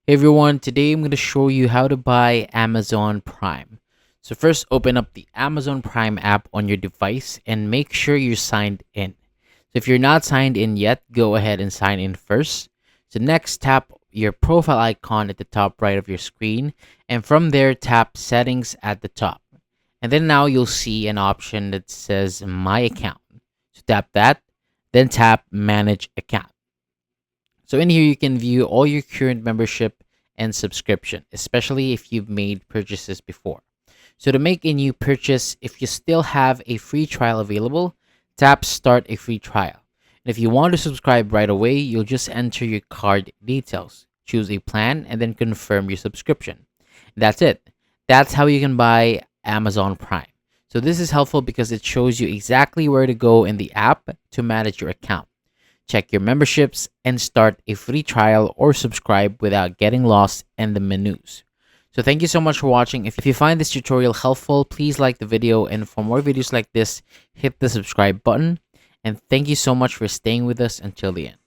Hey everyone, today I'm going to show you how to buy Amazon Prime. So first open up the Amazon Prime app on your device and make sure you're signed in. So if you're not signed in yet, go ahead and sign in first. So next tap your profile icon at the top right of your screen, and from there tap settings at the top. And then now you'll see an option that says my account. So tap that, then tap manage account. So in here, you can view all your current membership and subscription, especially if you've made purchases before. So to make a new purchase, if you still have a free trial available, tap start a free trial. And if you want to subscribe right away, you'll just enter your card details, choose a plan, and then confirm your subscription. That's it. That's how you can buy Amazon Prime. So this is helpful because it shows you exactly where to go in the app to manage your account. Check your memberships and start a free trial or subscribe without getting lost in the menus. So thank you so much for watching. If you find this tutorial helpful, please like the video, and for more videos like this, hit the subscribe button. And thank you so much for staying with us until the end.